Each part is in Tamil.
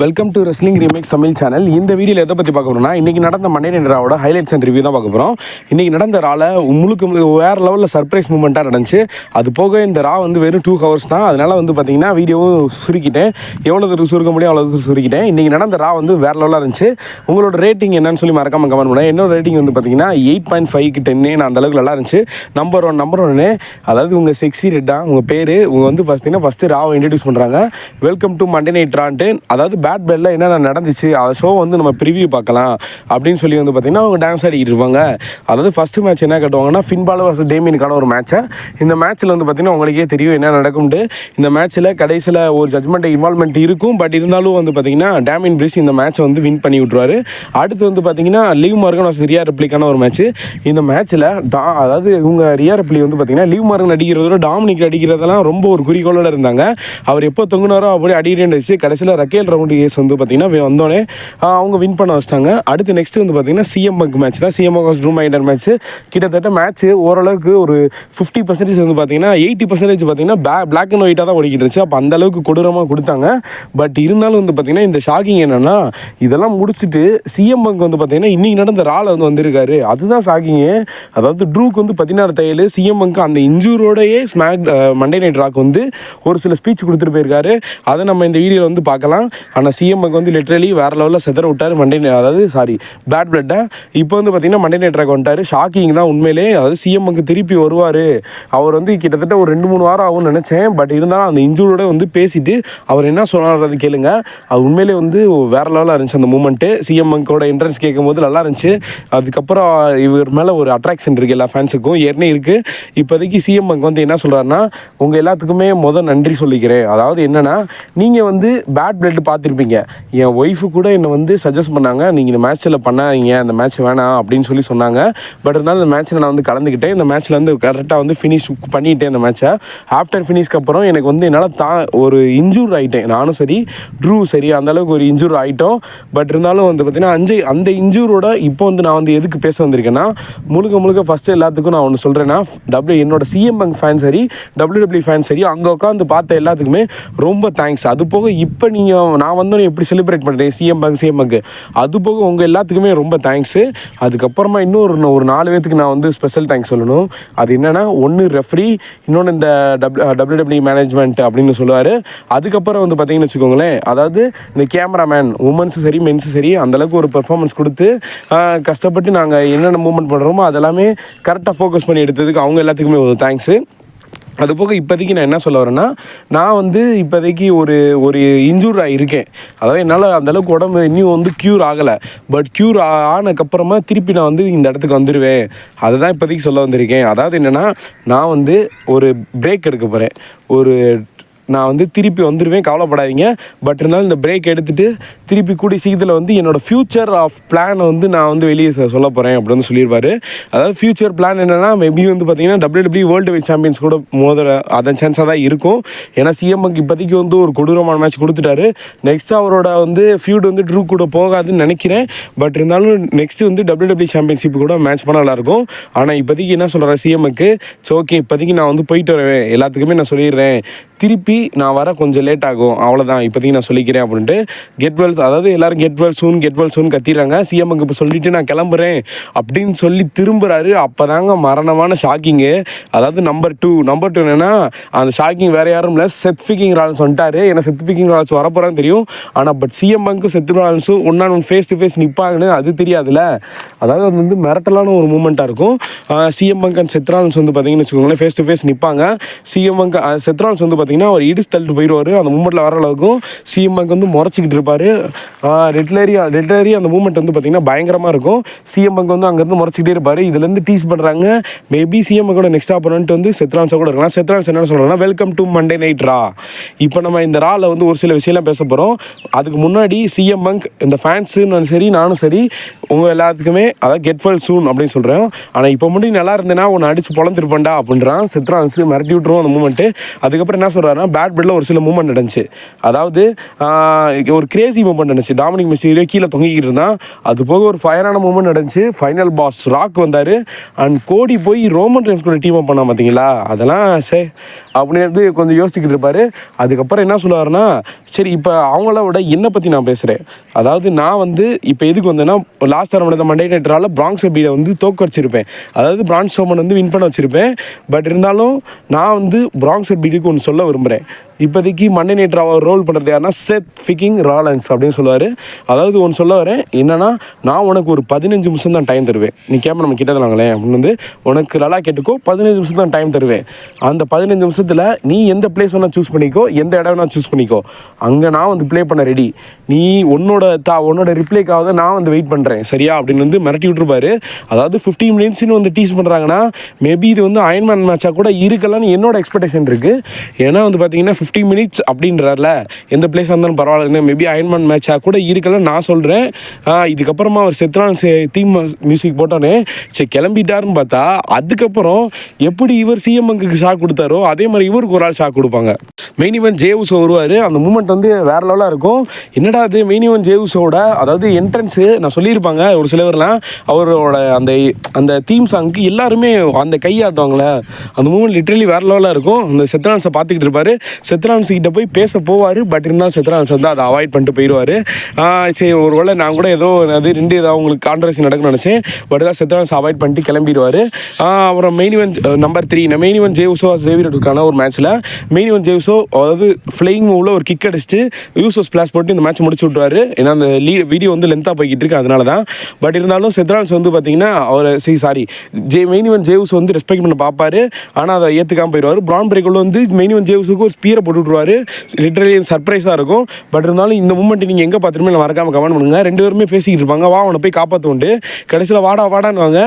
Welcome to wrestling remake Tamil channel. இந்த வீடியோவில் எதை பற்றி பார்க்க போகிறோம்னா, இன்றைக்கி நடந்த மண்டே நைட் ராவோட ஹைலைட்ஸ் அண்ட் ரிவ்யூ தான் பார்க்க போகிறோம். இன்றைக்கி நடந்த ரால முழுக்க வேறு லெவலில் சர்ப்ரைஸ் மூமெண்ட்டாக நடந்துச்சு. அது போக இந்த ரா வந்து வெறும் 2 ஹவர்ஸ் தான். அதனால் வந்து பார்த்திங்கன்னா வீடியோவும் சுருக்கிட்டேன். எவ்வளோ தூரம் சுருக்க முடியும் அவ்வளோ தூரம் சுருக்கிட்டேன். இன்றைக்கி நடந்த ரா வந்து வேறு லெவலாக இருந்துச்சு. உங்களோட ரேட்டிங் என்னன்னு சொல்லி மறக்காமல் கமெண்ட் பண்ணுவேன். என்னோட ரேட்டிங் வந்து பார்த்திங்கன்னா 8.5க்கு 10. நான் அந்தளவுக்கு நல்லா இருந்துச்சு. நம்பர் ஒன்று அதாவது உங்கள் செக்ஸி ரெட்டாக உங்கள் பேர் உங்கள் வந்து ஃபஸ்ட்டு ராவை இன்ட்ரடியூஸ் பண்ணுறாங்க. வெல்கம் டு மண்டே நைட் ரான்ட்டு, அதாவது பேட் பெல்ல என்னென்ன நடந்துச்சு அந்த ஷோ வந்து நம்ம ப்ரிவியூ பார்க்கலாம் அப்படின்னு சொல்லி வந்து பார்த்திங்கன்னா அவங்க டான்ஸ் ஆடிக்கிட்டு இருப்பாங்க. அதாவது ஃபஸ்ட்டு மேட்ச் என்ன கட்டுவாங்கன்னா, ஃபின் பாலர் வர்சஸ் டேமியனுக்கான ஒரு மேட்சை. இந்த மேட்ச்சில் வந்து பார்த்திங்கன்னா உங்களுக்கே தெரியும் என்ன நடக்கும்ட்டு. இந்த மேட்ச்சில் கடைசியில் ஒரு ஜட்மெண்ட் இன்வால்மெண்ட் இருக்கும். பட் இருந்தாலும் வந்து பார்த்திங்கன்னா டேமியன் பிரிஸ் இந்த மேட்ச்சை வந்து வின் பண்ணி விட்ருவார். அடுத்து வந்து பார்த்திங்கன்னா லீவ் மார்கன் வர்சஸ் ரியா ரிப்ளிக்கான ஒரு மேட்ச்சு. இந்த மேட்ச்சில் அதாவது இவங்க ரியா ரிப்ளி வந்து பார்த்திங்கன்னா லீவ் மார்கன் அடிக்கிறதோட டாமினிக் அடிக்கிறதெல்லாம் ரொம்ப ஒரு குறிக்கோளோடு இருந்தாங்க. அவர் எப்போ தொங்குனாரோ அப்படி அடிக்கிறேன்னு வச்சு கடைசியில் ரக்கேல் ரவுண்டு ஏஸ் வந்து பார்த்திங்கன்னா வந்தோடனே அவங்க வின் பண்ண வச்சிட்டாங்க. அடுத்து நெக்ஸ்ட் வந்து பார்த்திங்கன்னா சிஎம் பங்க் மேட்ச் தான். CM bunk true minder match. கிட்டத்தட்ட மேட்ச் ஓரளவுக்கு ஒரு 50% வந்து பார்த்திங்கன்னா 80% பார்த்திங்கன்னா பிளாக் அண்ட் ஒயிட்டாக தான் ஓடிக்கிட்டு இருந்துச்சு. அப்போ அந்தளவுக்கு கொடூரமாக கொடுத்தாங்க. பட் இருந்தாலும் வந்து பார்த்திங்கன்னா இந்த ஷாக்கிங் என்னென்னா, இதெல்லாம் முடிச்சுட்டு சிஎம் பங்க் வந்து பார்த்திங்கன்னா இன்றைக்கி நடந்த ரால வந்து வந்திருக்காரு. அதுதான் ஷாக்கிங்கு. அதாவது ட்ரூக்கு வந்து 16 தையல், சிஎம் பங்க் அந்த இன்ஜூரோடையே மண்டே நைட் ராக் வந்து ஒரு சில ஸ்பீச் கொடுத்துட்டு போயிருக்காரு. அதை நம்ம இந்த வீடியோவில் வந்து பார்க்கலாம். ஆனால் சிஎம் பங்க் வந்து லிட்ரலி வேறு லெவலில் செதற விட்டார் பேட் பிளட்டை. இப்போ வந்து பார்த்திங்கன்னா மண்டே நைட் ராக் வந்துட்டார். ஷாக்கிங் தான் உண்மையிலே. அதாவது சிஎம் பங்க் திருப்பி வருவார். அவர் வந்து கிட்டத்தட்ட ஒரு 2-3 வாரம் ஆகும்னு நினச்சேன். பட் இருந்தாலும் அந்த இன்ஜூரோட வந்து பேசிட்டு அவர் என்ன சொன்னார்றது கேளுங்க. அது உண்மையிலே வந்து வேறு லெவலாக இருந்துச்சு அந்த மூமெண்ட்டு. சிஎம் பங்கோட என்ட்ரன்ஸ் கேட்கும் போது நல்லா இருந்துச்சு. அதுக்கப்புறம் இவர் மேலே ஒரு அட்ராக்ஷன் இருக்குது எல்லா ஃபேன்ஸுக்கும் ஏற்கனவே இருக்குது. இப்போதைக்கு சிஎம் பங்க் வந்து என்ன சொல்கிறாருன்னா, உங்கள் எல்லாத்துக்குமே நன்றி சொல்லிக்கிறேன். அதாவது என்னென்னா, நீங்கள் வந்து பேட் பிளட் பார்த்துருப்பீங்க. என் ஒய்ஃபு கூட என்னை வந்து சஜஸ்ட் பண்ணாங்க, நீங்கள் இந்த மேட்ச்சில் பண்ணாதீங்க, அந்த மேட்ச் வேணாம் அப்படின்னு சொல்லி சொன்னாங்க. பட் இருந்தாலும் இந்த மேட்ச்சில் நான் வந்து கலந்துக்கிட்டேன். இந்த மேட்ச்சில் வந்து கரெக்டாக வந்து ஃபினிஷ் பண்ணிட்டேன் இந்த மேட்ச்சை. ஆஃப்டர் ஃபினிஷ்க்கு அப்புறம் எனக்கு வந்து என்னால் ஒரு இன்ஜூர் ஆகிட்டேன். நானும் சரி ட்ரூ சரி அந்தளவுக்கு ஒரு இன்ஜூர் ஆகிட்டோம். பட் இருந்தாலும் வந்து பார்த்திங்கன்னா அந்த இன்ஜூரோட இப்போ வந்து நான் வந்து எதுக்கு பேச வந்திருக்கேன்னா, முழுக்க ஃபஸ்ட்டு எல்லாத்துக்கும் நான் ஒன்று சொல்கிறேன்னா, என்னோட சிஎம் பங்க் ஃபேன் சரி WWE ஃபேன் சரி அங்கே உட்காந்து பார்த்த எல்லாத்துக்குமே ரொம்ப தேங்க்ஸ். அது போக இப்போ நான் வந்தோன்னே எப்படி செலிப்ரேட் பண்ணுறேன் சிஎம் பங்க் அது போக உங்கள் எல்லாத்துக்குமே ரொம்ப தேங்க்ஸு. அதுக்கப்புறமா இன்னொரு 4 பேத்துக்கு நான் வந்து ஸ்பெஷல் தேங்க்ஸ் சொல்லணும். அது என்னென்னா, ஒன்று ரெஃப்ரி, இன்னொன்று இந்த WWE மேனேஜ்மெண்ட் அப்படின்னு சொல்லுவார். அதுக்கப்புறம் வந்து பார்த்திங்கன்னு வச்சுக்கோங்களேன், அதாவது இந்த கேமராமேன் உமன்ஸும் சரி மென்ஸும் சரி அந்தளவுக்கு ஒரு பெர்ஃபார்மன்ஸ் கொடுத்து கஷ்டப்பட்டு நாங்கள் என்னென்ன மூவ்மெண்ட் பண்ணுறோமோ அதெல்லாமே கரெக்டாக ஃபோக்கஸ் பண்ணி எடுத்ததுக்கு அவங்க எல்லாத்துக்குமே ஒரு தேங்க்ஸு. அது போக இப்போதைக்கு நான் என்ன சொல்ல வரேன்னா, நான் வந்து இப்போதைக்கு ஒரு இன்ஜூர் ஆகியிருக்கேன். அதாவது என்னால் அந்தளவுக்கு உடம்பு இன்னும் வந்து க்யூர் ஆகலை. பட் க்யூர் ஆனதுக்கப்புறமா திருப்பி நான் வந்து இந்த இடத்துக்கு வந்துடுவேன். அதை தான் இப்போதைக்கு சொல்ல வந்திருக்கேன். அதாவது என்னென்னா, நான் வந்து ஒரு பிரேக் எடுக்க போகிறேன். நான் வந்து திருப்பி வந்துடுவேன், கவலைப்படாதீங்க. பட் இருந்தாலும் இந்த பிரேக் எடுத்துகிட்டு திருப்பி கூடி சீக்கிரத்தில் வந்து என்னோடய ஃப்யூச்சர் ஆஃப் பிளானை வந்து நான் வந்து வெளியே சொல்ல போகிறேன் அப்படின்னு சொல்லியிருப்பார். அதாவது ஃப்யூச்சர் பிளான் என்னென்னா, மேபி வந்து பார்த்திங்கன்னா WWE வேர்ல்டு வைட் சாம்பியன்ஸ் கூட அதன் சான்ஸாக தான் இருக்கும். ஏன்னா சிஎம் பங்க் இப்போதைக்கு வந்து ஒரு கொடூரமான மேட்ச் கொடுத்துட்டாரு. நெக்ஸ்ட்டு அவரோட வந்து ஃபியூட் வந்து ட்ரூ கூட போகாதுன்னு நினைக்கிறேன். பட் இருந்தாலும் நெக்ஸ்ட்டு வந்து WWE சாம்பியன்ஷிப் கூட மேட்ச் பண்ண நல்லாயிருக்கும். ஆனால் இப்போதைக்கு என்ன சொல்கிறேன், சிஎம்முக்கு ஓகே இப்போதைக்கு நான் வந்து போயிட்டு வருவேன், எல்லாத்துக்குமே நான் சொல்லிடுறேன், திருப்பி நான் வர கொஞ்சம் லேட் ஆகும், அவ்வளோதான் இப்போதைக்கு நான் சொல்லிக்கிறேன் அப்படின்ட்டு அதாவது எல்லோரும் கெட் வெல் சூன் கத்திடுறாங்க. சிஎம்முக்கு இப்போ சொல்லிவிட்டு நான் கிளம்புறேன் அப்படின்னு சொல்லி திரும்புகிறாரு. அப்போ தாங்க மரணமான ஷாக்கிங்கு. அதாவது நம்பர் டூ என்னென்னா, அந்த ஷாக்கிங் வேறு யாரும் இல்லை, செத் ஃபிக்கிங் ரால்ஸ் வந்துட்டார். ஏன்னா செத் ஃபிக்கிங் ரால்ஸ் வரப்போகிறான்னு தெரியும். ஆனால் பட் சிஎம் பங்க்கும் செத் ரால்ஸும் ஒன்று ஃபேஸ் டு ஃபேஸ் நிற்பாங்கன்னு அது தெரியாதுல்ல. அதாவது அது வந்து மிரட்டலான ஒரு மூமெண்ட்டாக இருக்கும். சிஎம் பங்க் அண்ட் செத் ரால்ஸ் வந்து பார்த்திங்கன்னு வச்சுக்கோங்களேன் ஃபேஸ் டு ஃபேஸ் நிற்பாங்க. சிஎம் பங்க் செத் ரால்ஸ் வந்து பார்த்திங்கன்னா அவர் இடிச்சு தள்ளிட்டு போயிடுவார். அந்த மூமெண்ட்டில் வர அளவுக்கும் சிஎம் பங்க் வந்து முறைச்சிக்கிட்டு இருப்பார். ரெட்லரி அந்த மூமெண்ட் வந்து பார்த்திங்கன்னா பயங்கரமாக இருக்கும். சிஎம் பங்க் வந்து அங்கேருந்து முறைச்சிக்கிட்டே இருப்பார். இதுலேருந்து டீஸ் பண்ணுறாங்க, மேபி சிஎம் கூட நெக்ஸ்ட் ஆப்போனன்ட் வந்து செத் ரால்ஸாக கூட இருக்கலாம். செத் ரால்ஸ் என்ன சொல்கிறாங்கன்னா, welcome to Monday night Raw. இப்போ நம்ம இந்த ராவில் வந்து ஒரு சில விஷயம்லாம் பேச போகிறோம். அதுக்கு முன்னாடி சிஎம் பங்க் இந்த ஃபேன்ஸுன்னு சரி நானும் சரி உங்கள் எல்லாத்துக்குமே அதாவது கெட் வெல் சூன் அப்படின்னு சொல்கிறேன். ஆனால் இப்போ மட்டும் நல்லா இருந்தேன்னா ஒன்று அடித்து பொழந்துருப்பேன்டா அப்படின்றான் செத் ரால்ஸ். மிரட்டி விட்டுருவோம் அந்த மூமெண்ட்டு. அதுக்கப்புறம் என்ன சொல்கிறாருன்னா, பேட் பிளட்டில் ஒரு சில மூமெண்ட் நடந்துச்சு. அதாவது ஒரு கிரேசி மூமெண்ட் நடந்துச்சு. டாமினிக் மிஸ்டீரியோ கீழே தொங்கிக்கிட்டு இருந்தான். அது போக ஒரு ஃபயரான மூமெண்ட் நடந்துச்சு. ஃபைனல் பாஸ் ராக் வந்தார். அண்ட் கோடி போய் ரோமன் ரெயின்ஸ் கூட டீம் அப் பண்ணா பார்த்தீங்களா, அதெல்லாம் அப்படின்னு கொஞ்சம் யோசிச்சுக்கிட்டு இருப்பார். அதுக்கப்புறம் என்ன சொல்லுவாருன்னா, சரி, இப்போ அவங்கள விட என்னை பற்றி நான் பேசுகிறேன். அதாவது நான் வந்து இப்போ எதுக்கு வந்தேன்னா, லாஸ்ட் நடந்த மண்டே நைட் ராவில் பிரான்ஸ் பீடை வந்து தோக்க வச்சிருப்பேன். அதாவது பிரான்ஸ் ஸ்ட்ரோமன் வந்து வின் பண்ண வச்சிருப்பேன். பட் இருந்தாலும் நான் வந்து பிரான்ஸ் பீடுக்கு ஒன்று சொல்ல விரும்புகிறேன். இப்போதைக்கு மண்டே நைட் ராவை ரோல் பண்ணுறது யாருன்னா செத் ஃபிக்கிங் ராலன்ஸ் அப்படின்னு சொல்லுவார். அதாவது ஒன்று சொல்ல வரேன் என்னன்னா, நான் உனக்கு ஒரு 15 நிமிஷம் தான் டைம் தருவேன். நீ கேமரா நம்ம கிட்டதலாங்களேன் அப்படின்னு வந்து உனக்கு நல்லா கேட்டுக்கோ, 15 நிமிஷம் தான் டைம் தருவேன். அந்த 15 நிமிஷத்தில் நீ எந்த பிளேஸ் வேணால் சூஸ் பண்ணிக்கோ, எந்த இடம் வேணால் சூஸ் பண்ணிக்கோ. அங்கே நான் வந்து ப்ளே பண்ண ரெடி. நீ உன்னோட ரிப்ளைக்காக நான் வந்து வெயிட் பண்ணுறேன், சரியா அப்படின்னு வந்து மிரட்டி விட்டுருப்பாரு. அதாவது 15 மினிட்ஸ்னு வந்து டீஸ் பண்ணுறாங்கன்னா, மேபி இது வந்து அயன்மேன் மேட்சாக கூட இருக்கலாம்னு என்னோட எக்ஸ்பெக்டேஷன் இருக்குது. ஏன்னா வந்து பார்த்தீங்கன்னா 15 மினிட்ஸ் அப்படின்றார்ல, எந்த பிளேஸாக இருந்தாலும் பரவாயில்ல, மேபி அயன்மேன் மேட்சாக கூட இருக்கலாம்னு நான் சொல்கிறேன். இதுக்கப்புறமா அவர் செத்ரான் தீம் மியூசிக் போட்டோன்னே சரி கிளம்பிட்டாருன்னு பார்த்தா, அதுக்கப்புறம் எப்படி இவர் சிஎம்க்கு ஷாக் கொடுத்தாரோ அதே மாதிரி இவருக்கு ஒரு ஆள் ஷாக் கொடுப்பாங்க. மெயின் ஈவென்ட் ஜே உசோ வருவார். அந்த மூமெண்ட் வந்து வேறு லெவலாக இருக்கும். என்னடா அது மெயின் ஈவென்ட் ஜே உசோட அதாவது என்ட்ரன்ஸு நான் சொல்லியிருப்பாங்க ஒரு சிலவர்லாம், அவரோட அந்த தீம் சாங்க்கு எல்லாருமே அந்த கையாட்டுவாங்களே, அந்த மூமெண்ட் லிட்ரலி வேறு லெவலாக இருக்கும். அந்த செத்ரான்ஸை பார்த்துக்கிட்டு இருப்பார். செத்ரான்ஸ் கிட்ட போய் பேச போவார். பட் இருந்தாலும் செத்ரான்ஸ் வந்து அதை அவாய்ட் பண்ணிட்டு போயிடுவார். சரி ஒரு வேளை நான் கூட ஏதோ அது ஏதாவது உங்களுக்கு கான்ட்ரவர்சி நடக்குன்னு நினச்சேன். பட் தான் செத்ரான்ஸ் அவாய்ட் பண்ணிட்டு கிளம்பிடுவார். அப்புறம் main event number 3 main event Jey Uso சேவியருக்கான ஒரு மேட்ச்சில் மெயின் ஈவென்ட் ஜே உசோ அதாவது ஃப்ளையிங் மூவில் ஒரு கிக் அடிச்சுட்டு யூசோ ஸ்பிளாஷ் போட்டு இந்த மேட்ச் முடிச்சு விட்ருவாரு. ஏன்னா அந்த வீடியோ வந்து லென்த்தாக போய்கிட்டு இருக்கு, அதனால தான். பட் இருந்தாலும் செத்ரான்ஸ் வந்து பார்த்தீங்கன்னா அவர் மெயின் ஈவென்ட் ஜே உசோ வந்து ரெஸ்பெக்ட் பண்ண பார்ப்பாரு. ஆனால் அதை ஏற்றுக்காமல் போயிடுவார். பிரான் பிரேக்கரில் வந்து மெயின் ஈவென்ட் ஜே உசோக்கு ஒரு ஸ்பீரை போட்டு விட்ருவாரு. லிட்டரலி சர்ப்ரைஸாக இருக்கும். பட் இருந்தாலும் இந்த மூமெண்ட் நீங்கள் எங்கே பார்த்துருமே நான் மறக்காமல் கமெண்ட் பண்ணுங்க. ரெண்டு பேருமே பேசிக்கிட்டு இருப்பாங்க, வா அவனை போய் காப்பாற்றுவோண்டு. கடைசியில் வாடான்னுவாங்க.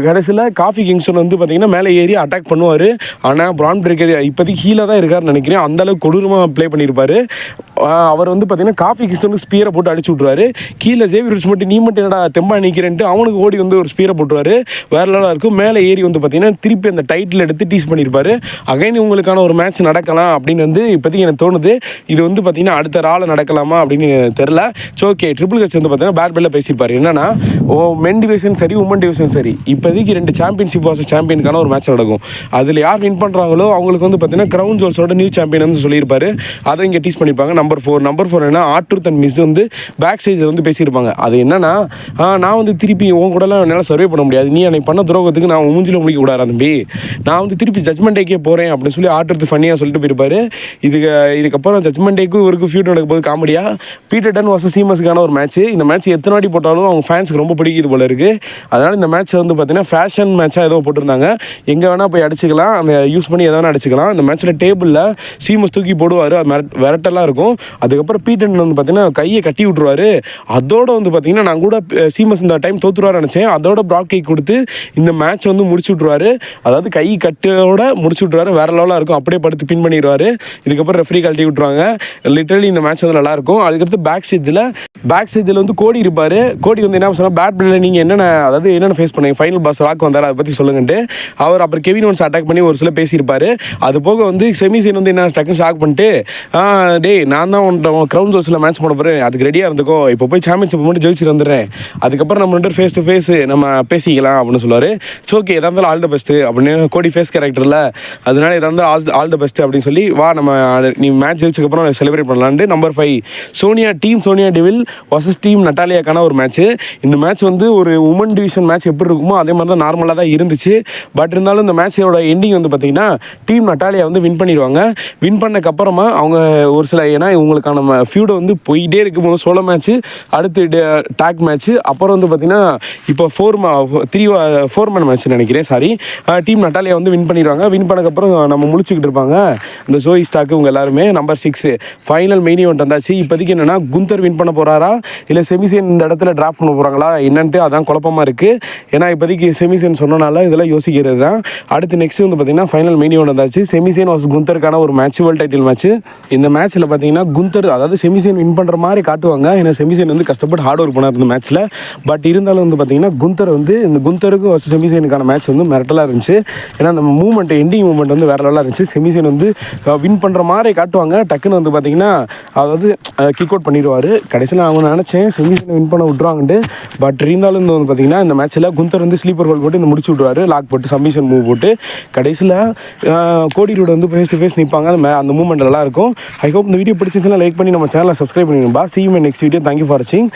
கடைசியில் காஃபி கிங்ஸ்டன் வந்து பார்த்தீங்கன்னா மேலே ஏறி அட்டாக் பண்ணுவார். ஆனால் பிரான் பிரேக்கர் இப்போதைக்கு கீழே தான் இருக்காருன்னு நினைக்கிறேன். அந்தளவுக்கு கொடூரமாக ப்ளே பண்ணியிருப்பார். அவர் வந்து பார்த்தீங்கன்னா காஃபி கிங்ஸ்டனுக்கு ஸ்பீரை போட்டு அடிச்சு விட்ருவாரு. கீழே ஜேவியர் மட்டும் நீ மட்டும் என்னடா தெம்பா நிற்கிறேன்ட்டு அவனுக்கு ஓடி வந்து ஒரு ஸ்பீரை போட்டுருவார். வேறு லெவலாக இருக்கும். மேலே ஏறி வந்து பார்த்தீங்கன்னா திருப்பி அந்த டைட்டில் எடுத்து டீஸ் பண்ணியிருப்பார். அகைன் உங்களுக்கான ஒரு மேட்ச் நடக்கலாம் அப்படின்னு வந்து இப்போதைக்கு எனக்கு தோணுது. இது வந்து பார்த்தீங்கன்னா அடுத்த ராவில் நடக்கலாமா அப்படின்னு தெரில. ஸோ ஓகே, ட்ரிபிள் ஹெச் வந்து பார்த்தீங்கன்னா பேட் பெல்ல பேசியிருப்பார். என்னன்னா மென் டிவிஷன் சரி உமன் டிவிஷன் சரி, இப்போதைக்கு 2 சாம்பியன்ஷிப் வாசஸ் சாம்பியனுக்கான ஒரு மேட்ச் நடக்கும். அதில் யார் வின் பண்ணுறாங்களோ அவங்களுக்கு வந்து பார்த்தீங்கன்னா கிரவுன் ஜோல்ஸோட நியூ சாம்பியன் வந்து சொல்லியிருப்பாரு. அதை இங்கே டீஸ் பண்ணியிருப்பாங்க. நம்பர் 4 என்ன ஆர்டர் அண்ட் மிஸ் வந்து பேக் ஸ்டேஜில் வந்து பேசியிருப்பாங்க. அது என்னன்னா, நான் வந்து திருப்பி உன் கூடலாம் என்னால் சர்வே பண்ண முடியாது, நீ என்னை பண்ண துரோகத்துக்கு நான் மூஞ்சில் முடிக்க கூடாது தம்பி, நான் வந்து திருப்பி ஜட்மெண்ட் டேக்கே போகிறேன் அப்படின்னு சொல்லி ஆர்டர் ஃபன்னியாக சொல்லிட்டு போயிருப்பாரு. இதுக்கப்புறம் ஜட்மெண்ட் டேக்கு இவருக்கு ஃபியூட் நடக்க போது காமெடியாக பீட்டர் டன் வர்சஸ் சீமஸுக்கான ஒரு மேட்ச். இந்த மேட்ச் எத்தனை வாட்டி போட்டாலும் அவங்க ஃபேன்ஸுக்கு ரொம்ப பிடிக்குது போல இருக்குது. அதனால் இந்த மேட்ச் வந்து பார்த்தீங்கன்னா ஃபேஷன் மேட்சாக ஏதோ போட்டிருந்தாங்க. எங்கே வேணால் போய் அடிச்சுக்கலாம், அந்த யூஸ் பண்ணி எதை வேணால் அடிச்சுக்கலாம். இந்த மேட்ச்சில் டேபிளில் சீமஸ் தூக்கி போடுவார், அது விரட்டெல்லாம் இருக்கும். அதுக்கப்புறம் பீட்டர் வந்து பார்த்தீங்கன்னா கையை கட்டி விட்ருவார். அதோடு வந்து பார்த்தீங்கன்னா நான் கூட சீமஸ் இந்த டைம் தோற்றுருவார் நினச்சேன். அதோட ப்ராட் கேக் கொடுத்து இந்த மேட்ச் வந்து முடிச்சு விட்ருவார். அதாவது கை கட்டோட முடிச்சு விட்ருவாரு. வேறு லெவலாக இருக்கும். அப்படியே படுத்து பின் பண்ணிடுவார். இதுக்கப்புறம் ரெஃப்ரி கழட்டி விட்ருவாங்க. லிட்டரலி இந்த மேட்ச் வந்து நல்லாயிருக்கும். அதுக்கடுத்து பேக் ஸ்டேஜில் வந்து கோடி இருப்பார். கோடி வந்து என்ன சொன்னால், பேட் பிளேயில் நீங்கள் என்னென்ன ஃபேஸ் பண்ணீங்க, ஃபைனல் பாஸ் ராக் வந்தார், அதை பற்றி சொல்லுங்கன்ட்டு அவர் அப்புறம் கெவின் ஒன்ஸ் அட்டாக் பண்ணி ஒரு சில பேசியிருப்பார். அது போக வந்து செமிசைன் வந்து என்ன டக்குன்னு ஷாக் பண்ணிட்டு, டேய் நான் தான் கிரவுன் ஜோல்ஸில் மேட்ச் போட போகிறேன், அதுக்கு ரெடியாக இருந்துக்கோ, இப்போ போய் சாம்பியன்ஷிப் மட்டும் ஜெயிச்சுட்டு வந்துடுறேன், அதுக்கப்புறம் நம்ம 2 ஃபேஸ் டு ஃபேஸ் நம்ம பேசிக்கலாம் அப்படின்னு சொல்லுவார். ஸோ ஓகே, எதாக இருந்தாலும் ஆல் த பெஸ்ட்டு அப்படின்னு கோடி ஃபேஸ் கேரக்டரில், அதனால எதாக இருந்தாலும் ஆல் த பெஸ்ட்டு அப்படின்னு சொல்லி வா நம்ம நீ மேட்ச் ஜெயிச்சதுக்கப்புறம் செலிப்ரேட் பண்ணலான்ட்டு. Number 5 Sonya Deville versus team நட்டாலியாக்கான ஒரு மேட்ச். இந்த மேட்ச் வந்து ஒரு உமன் டிவிஷன் மேட்ச் எப்படி இருக்குமோ அதே மாதிரி தான் நார்மலாக தான் இருந்துச்சு. பட் இருந்தாலும் இந்த மேட்சோட எண்டிங் வந்து பார்த்தீங்கன்னா டீம் நட்டாலியா வந்து வின் பண்ணிடுவாங்க. வின் பண்ணக்கப்புறமா அவங்க ஒரு சில ஏன்னா இவங்களுக்கான ஃபியூடை வந்து போயிட்டே இருக்கும்போது சோலோ மேட்ச்சு, அடுத்து டேக் மேட்ச்சு, அப்புறம் வந்து பார்த்தீங்கன்னா இப்போ 4 மேன் மேட்ச் நினைக்கிறேன், சாரி, டீம் நட்டாலியா வந்து வின் பண்ணிடுவாங்க. வின் பண்ணக்கப்புறம் நம்ம முழிச்சுக்கிட்டு இருப்பாங்க இந்த ஜோயி ஸ்டாக்கு இவங்க எல்லாருமே. நம்பர் 6 ஃபைனல் மெயின் ஈவெண்ட் வந்தாச்சு. இப்போதைக்கு என்னென்னா குந்தர் வின் பண்ண போகிறாரா இல்லை செமிசைன் இந்த இடத்துல டிராஃப்ட் பண்ண போகிறாங்களா என்னன்ட்டு அதான் குழப்பமாக இருக்குது. ஏன்னா இப்போதைக்கு செமிசைன் சொன்னனால இதெல்லாம் யோசிக்கிறது தான். அடுத்து நெக்ஸ்ட் வந்து பார்த்தீங்கன்னா ஃபைனல் மெயின் ஈவெண்ட் வந்தாச்சு. செமிசைன் வாஸ் குந்தருக்கான ஒரு மேட்ச், வேர்ல்டு டைட்டில் மேட்ச். இந்த மேட்ச்சில் பார்த்தீங்கன்னா குந்தர் அதாவது செமிசைன் வின் பண்ணுற மாதிரி காட்டுவாங்க. ஏன்னா செமிசைன் வந்து கஷ்டப்பட்டு ஹார்ட் ஒர்க் பண்ணார் இந்த மேட்ச்சில். பட் இருந்தாலும் வந்து பார்த்தீங்கன்னா குந்தர் வந்து இந்த குந்தருக்கு வாஸ் செமிசைனுக்கான மேட்ச் வந்து மிரட்டலாக இருந்துச்சு. ஏன்னா அந்த மூமெண்ட் எண்டிங் மூமெண்ட் வந்து வேறு லெவலாக இருந்துச்சு. செமிசைன் வந்து வின் பண்ணுற மாதிரி காட்டுவாங்க. டக்குன்னு வந்து பார்த்தீங்கன்னா அதாவது கிக் அவுட் பண்ணிடுவார். கடைசியில் அவங்க நினச்சேன் செமிஃபைனல் வின் பண்ண விட்ருவாங்கன்ட்டு. பட் இருந்தாலும் வந்து பார்த்தீங்கன்னா இந்த மேட்ச்சில் குந்தர் வந்து ஸ்லீப்பர் ஹோல் போட்டு இந்த முடிச்சு விட்ருவாரு, லாக் போட்டு சப்மிஷன் மூவ் போட்டு. கடைசியில் கோடி ரோட் வந்து ஃபேஸ் டு ஃபேஸ் நிற்பாங்க. அந்த மூமெண்ட் நல்லா இருக்கும். ஐ ஹோப் இந்த வீடியோ பிடிச்சிச்சுன்னா லைக் பண்ணி நம்ம சேனலை சப்ஸ்கிரைப் பண்ணிடுங்க. See you in my next video. Thank you for watching.